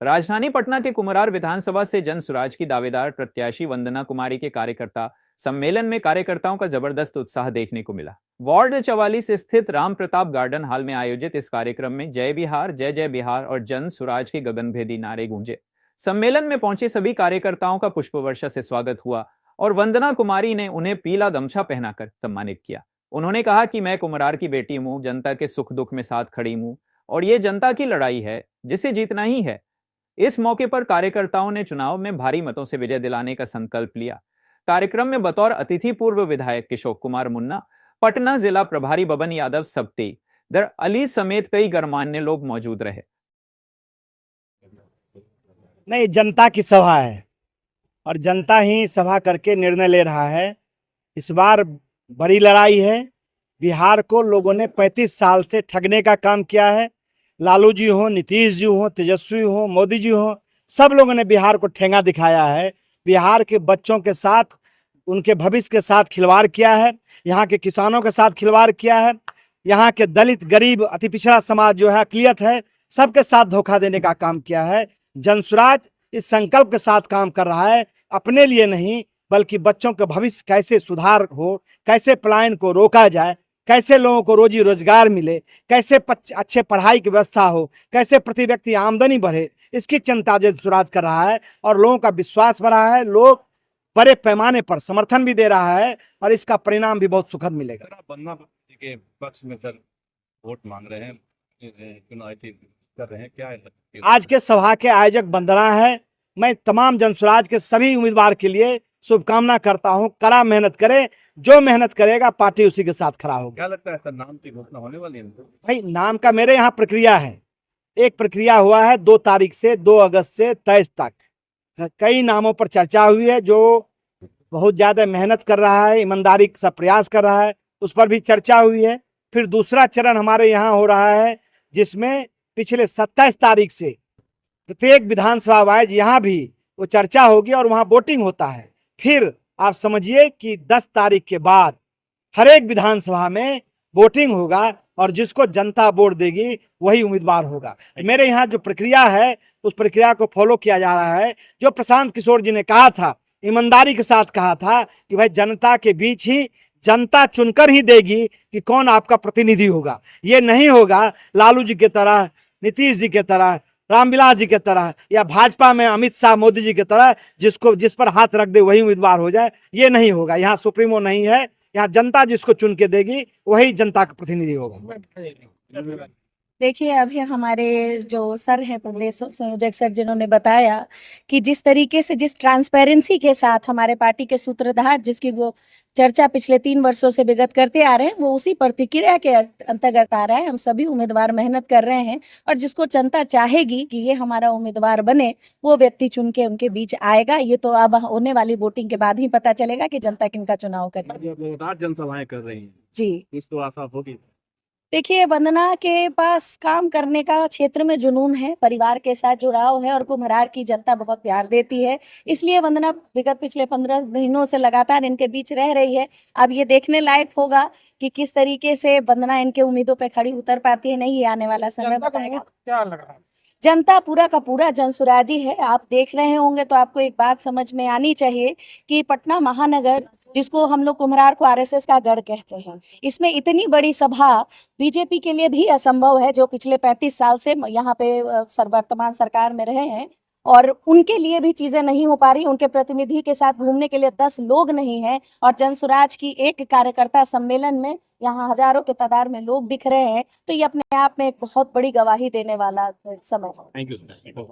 राजधानी पटना के कुम्हरार विधानसभा से जन सुराज की दावेदार प्रत्याशी वंदना कुमारी के कार्यकर्ता सम्मेलन में कार्यकर्ताओं का जबरदस्त उत्साह देखने को मिला। वार्ड 44 स्थित राम प्रताप गार्डन हॉल में आयोजित इस कार्यक्रम में जय बिहार, जय जय बिहार और जन सुराज के गगनभेदी नारे गूंजे। सम्मेलन में पहुंचे सभी कार्यकर्ताओं का पुष्प वर्षा से स्वागत हुआ और वंदना कुमारी ने उन्हें पीला गमछा पहनाकर सम्मानित किया। उन्होंने कहा कि मैं कुम्हरार की बेटी हूं, जनता के सुख दुख में साथ खड़ी हूं और ये जनता की लड़ाई है जिसे जीतना ही है। इस मौके पर कार्यकर्ताओं ने चुनाव में भारी मतों से विजय दिलाने का संकल्प लिया। कार्यक्रम में बतौर अतिथि पूर्व विधायक किशोर कुमार मुन्ना, पटना जिला प्रभारी बबन यादव सब्ती, दर अली समेत कई गणमान्य लोग मौजूद रहे। नहीं, जनता की सभा है और जनता ही सभा करके निर्णय ले रहा है। इस बार बड़ी लड़ाई है। बिहार को लोगों ने 35 साल से ठगने का काम किया है। लालू जी हो, नीतीश जी हो, तेजस्वी हो, मोदी जी हो, सब लोगों ने बिहार को ठेंगा दिखाया है। बिहार के बच्चों के साथ, उनके भविष्य के साथ खिलवाड़ किया है। यहाँ के किसानों के साथ खिलवाड़ किया है। यहाँ के दलित, गरीब, अति पिछड़ा समाज जो है, अकलियत है, सबके साथ धोखा देने का काम किया है। जनसुराज इस संकल्प के साथ काम कर रहा है, अपने लिए नहीं बल्कि बच्चों के भविष्य कैसे सुधार हो, कैसे पलायन को रोका जाए, कैसे लोगों को रोजी रोजगार मिले, कैसे अच्छे पढ़ाई की व्यवस्था हो, कैसे प्रति व्यक्ति आमदनी बढ़े, इसकी चिंता जनसुराज कर रहा है और लोगों का विश्वास बढ़ा है। लोग बड़े पैमाने पर समर्थन भी दे रहा है और इसका परिणाम भी बहुत सुखद मिलेगा। वंदना के पक्ष में सर वोट मांग रहे हैं, चुनाव कर रहे हैं, क्या है आज के सभा के आयोजक वंदना है। मैं तमाम जनसुराज के सभी उम्मीदवार के लिए शुभकामना करता हूं। कड़ा मेहनत करे, जो मेहनत करेगा पार्टी उसी के साथ खड़ा होगी। क्या लगता है सर, नाम की घोषणा होने वाली है? भाई, नाम का मेरे यहाँ प्रक्रिया है। एक प्रक्रिया हुआ है 2 तारीख से 2 अगस्त से 23 तक। कई नामों पर चर्चा हुई है। जो बहुत ज्यादा मेहनत कर रहा है, ईमानदारी से प्रयास कर रहा है, उस पर भी चर्चा हुई है। फिर दूसरा चरण हमारे यहाँ हो रहा है, जिसमें पिछले 27 तारीख से प्रत्येक विधानसभा वाइज यहाँ भी वो चर्चा होगी और वहाँ वोटिंग होता है। फिर आप समझिए कि 10 तारीख के बाद हर एक विधानसभा में वोटिंग होगा और जिसको जनता वोट देगी वही उम्मीदवार होगा। मेरे यहाँ जो प्रक्रिया है उस प्रक्रिया को फॉलो किया जा रहा है। जो प्रशांत किशोर जी ने कहा था, ईमानदारी के साथ कहा था कि भाई जनता के बीच ही जनता चुनकर ही देगी कि कौन आपका प्रतिनिधि होगा। ये नहीं होगा लालू जी की तरह, नीतीश जी की तरह, रामविलास जी की तरह या भाजपा में अमित शाह, मोदी जी की तरह जिस पर हाथ रख दे वही उम्मीदवार हो जाए। ये नहीं होगा। यहाँ सुप्रीमो नहीं है। यहाँ जनता जिसको चुन के देगी वही जनता का प्रतिनिधि होगा। देखिए, अभी हमारे जो सर हैं, प्रदेश संयोजक सर, जिन्होंने बताया कि जिस तरीके से, जिस ट्रांसपेरेंसी के साथ हमारे पार्टी के सूत्रधार, जिसकी वो चर्चा पिछले 3 वर्षों से विगत करते आ रहे हैं, वो उसी प्रतिक्रिया के अंतर्गत आ रहा है। हम सभी उम्मीदवार मेहनत कर रहे हैं और जिसको जनता चाहेगी कि ये हमारा उम्मीदवार बने, वो व्यक्ति चुन के उनके बीच आएगा। ये तो अब होने वाली वोटिंग के बाद ही पता चलेगा कि जनता किनका चुनाव करेगी। जनसभाएं कर रही हैं जी, कुछ तो आशा होगी। देखिए, वंदना के पास काम करने का क्षेत्र में जुनून है, परिवार के साथ जुड़ाव है और कुम्हरार की जनता बहुत प्यार देती है। इसलिए वंदना विगत पिछले 15 महीनों से लगातार इनके बीच रह रही है। अब ये देखने लायक होगा कि किस तरीके से वंदना इनके उम्मीदों पे खड़ी उतर पाती है। नहीं, ये आने वाला समय बताएगा। क्या लग रहा है? जनता पूरा का पूरा जनसुराजी है। आप देख रहे होंगे तो आपको एक बात समझ में आनी चाहिए कि पटना महानगर, जिसको हम लोग कुम्हरार को आरएसएस का गढ़ कहते हैं, इसमें इतनी बड़ी सभा बीजेपी के लिए भी असंभव है, जो पिछले 35 साल से यहाँ पे वर्तमान सरकार में रहे हैं और उनके लिए भी चीजें नहीं हो पा रही। उनके प्रतिनिधि के साथ घूमने के लिए 10 लोग नहीं हैं और जनसुराज की एक कार्यकर्ता सम्मेलन में यहाँ हजारों के तादाद में लोग दिख रहे हैं। तो ये अपने आप में एक बहुत बड़ी गवाही देने वाला समय है। Thank you.